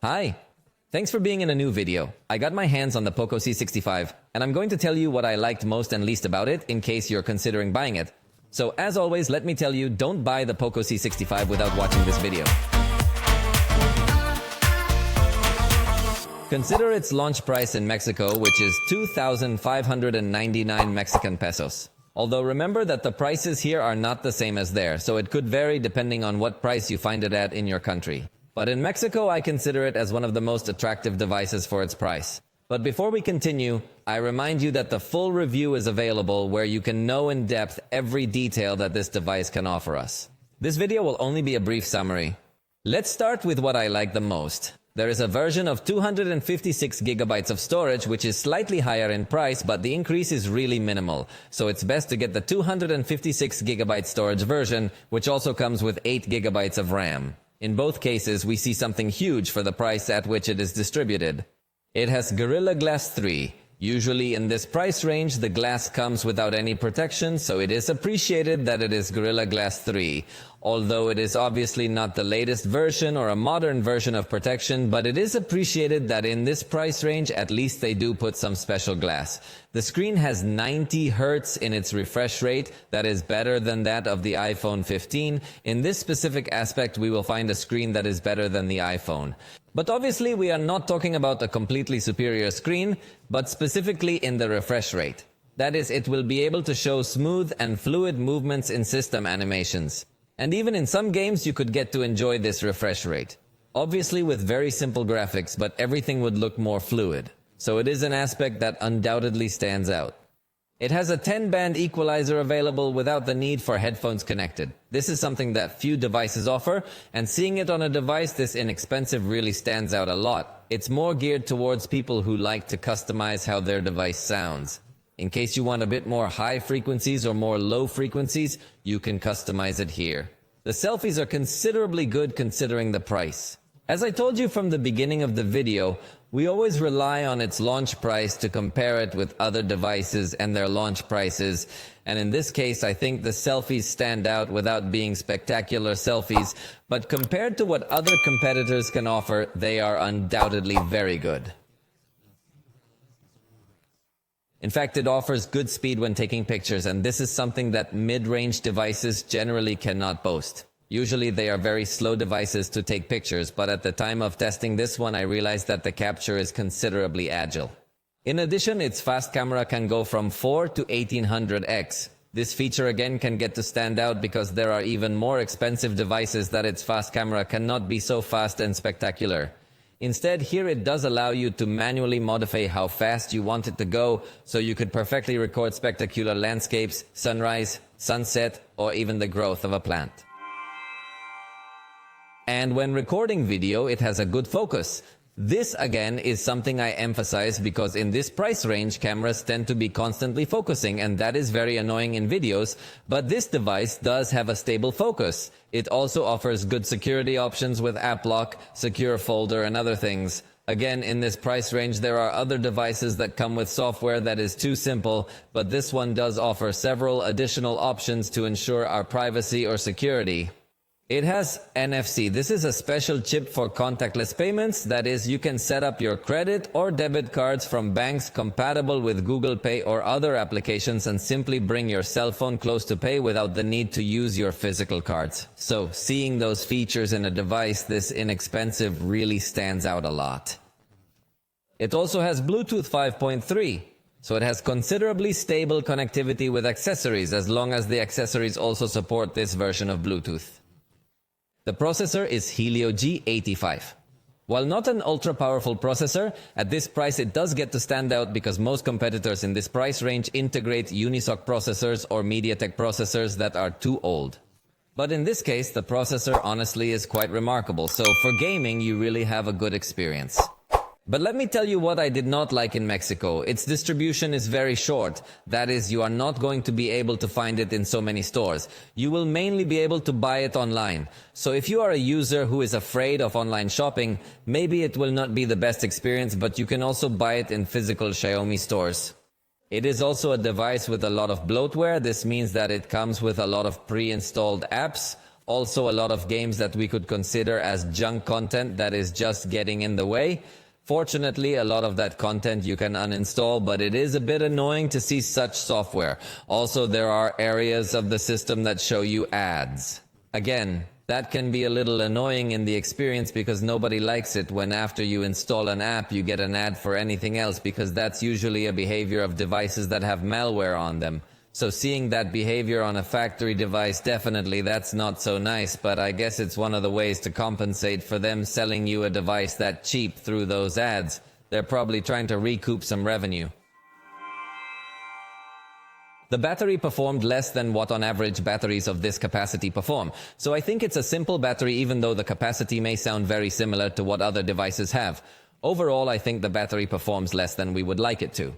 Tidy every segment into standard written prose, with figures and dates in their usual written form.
Hi! Thanks for being in a new video. I got my hands on the POCO C65, and I'm going to tell you what I liked most and least about it in case you're considering buying it. So as always, let me tell you, don't buy the POCO C65 without watching this video. Consider its launch price in Mexico, which is 2,599 Mexican pesos. Although remember that the prices here are not the same as there, so it could vary depending on what price you find it at in your country. But in Mexico, I consider it as one of the most attractive devices for its price. But before we continue, I remind you that the full review is available where you can know in depth every detail that this device can offer us. This video will only be a brief summary. Let's start with what I like the most. There is a version of 256 gigabytes of storage, which is slightly higher in price, but the increase is really minimal. So it's best to get the 256 gigabyte storage version, which also comes with 8 gigabytes of RAM. In both cases, we see something huge for the price at which it is distributed. It has Gorilla Glass 3. Usually in this price range, the glass comes without any protection, so it is appreciated that it is Gorilla Glass 3. Although it is obviously not the latest version or a modern version of protection, but it is appreciated that in this price range, at least they do put some special glass. The screen has 90 Hz in its refresh rate. That is better than that of the iPhone 15. In this specific aspect, we will find a screen that is better than the iPhone. But obviously, we are not talking about a completely superior screen, but specifically in the refresh rate. That is, it will be able to show smooth and fluid movements in system animations. And even in some games, you could get to enjoy this refresh rate. Obviously with very simple graphics, but everything would look more fluid. So it is an aspect that undoubtedly stands out. It has a 10-band equalizer available without the need for headphones connected. This is something that few devices offer, and seeing it on a device this inexpensive really stands out a lot. It's more geared towards people who like to customize how their device sounds. In case you want a bit more high frequencies or more low frequencies, you can customize it here. The selfies are considerably good considering the price. As I told you from the beginning of the video, we always rely on its launch price to compare it with other devices and their launch prices. And in this case, I think the selfies stand out without being spectacular selfies, but compared to what other competitors can offer, they are undoubtedly very good. In fact, it offers good speed when taking pictures, and this is something that mid-range devices generally cannot boast. Usually they are very slow devices to take pictures, but at the time of testing this one, I realized that the capture is considerably agile. In addition, its fast camera can go from 4 to 1800x. This feature again can get to stand out because there are even more expensive devices that its fast camera cannot be so fast and spectacular. Instead, here it does allow you to manually modify how fast you want it to go, so you could perfectly record spectacular landscapes, sunrise, sunset, or even the growth of a plant. And when recording video, it has a good focus. This again is something I emphasize because in this price range, cameras tend to be constantly focusing, and that is very annoying in videos, but this device does have a stable focus. It also offers good security options with app lock, secure folder, and other things. Again, in this price range, there are other devices that come with software that is too simple, but this one does offer several additional options to ensure our privacy or security. It has NFC. This is a special chip for contactless payments. That is, you can set up your credit or debit cards from banks compatible with Google Pay or other applications and simply bring your cell phone close to pay without the need to use your physical cards. So, seeing those features in a device this inexpensive really stands out a lot. It also has Bluetooth 5.3. So it has considerably stable connectivity with accessories as long as the accessories also support this version of Bluetooth. The processor is Helio G85. While not an ultra-powerful processor, at this price it does get to stand out because most competitors in this price range integrate Unisoc processors or MediaTek processors that are too old. But in this case, the processor honestly is quite remarkable, so for gaming you really have a good experience. But let me tell you what I did not like in Mexico. Its distribution is very short. That is, you are not going to be able to find it in so many stores. You will mainly be able to buy it online. So if you are a user who is afraid of online shopping, maybe it will not be the best experience, but you can also buy it in physical Xiaomi stores. It is also a device with a lot of bloatware. This means that it comes with a lot of pre-installed apps. Also, a lot of games that we could consider as junk content that is just getting in the way. Fortunately, a lot of that content you can uninstall, but it is a bit annoying to see such software. Also, there are areas of the system that show you ads. Again, that can be a little annoying in the experience because nobody likes it when after you install an app you get an ad for anything else, because that's usually a behavior of devices that have malware on them. So seeing that behavior on a factory device, definitely that's not so nice, but I guess it's one of the ways to compensate for them selling you a device that cheap through those ads. They're probably trying to recoup some revenue. The battery performed less than what on average batteries of this capacity perform. So I think it's a simple battery even though the capacity may sound very similar to what other devices have. Overall, I think the battery performs less than we would like it to.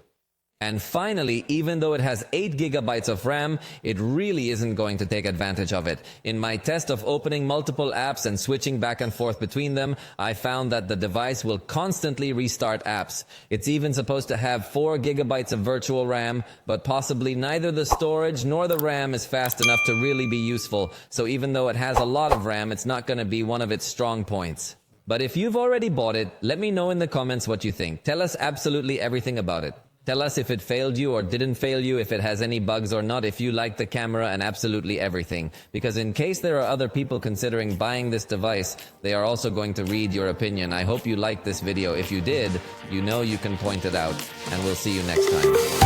And finally, even though it has 8 gigabytes of RAM, it really isn't going to take advantage of it. In my test of opening multiple apps and switching back and forth between them, I found that the device will constantly restart apps. It's even supposed to have 4 gigabytes of virtual RAM, but possibly neither the storage nor the RAM is fast enough to really be useful. So even though it has a lot of RAM, it's not going to be one of its strong points. But if you've already bought it, let me know in the comments what you think. Tell us absolutely everything about it. Tell us if it failed you or didn't fail you, if it has any bugs or not, if you like the camera and absolutely everything. Because in case there are other people considering buying this device, they are also going to read your opinion. I hope you liked this video. If you did, you know you can point it out. And we'll see you next time.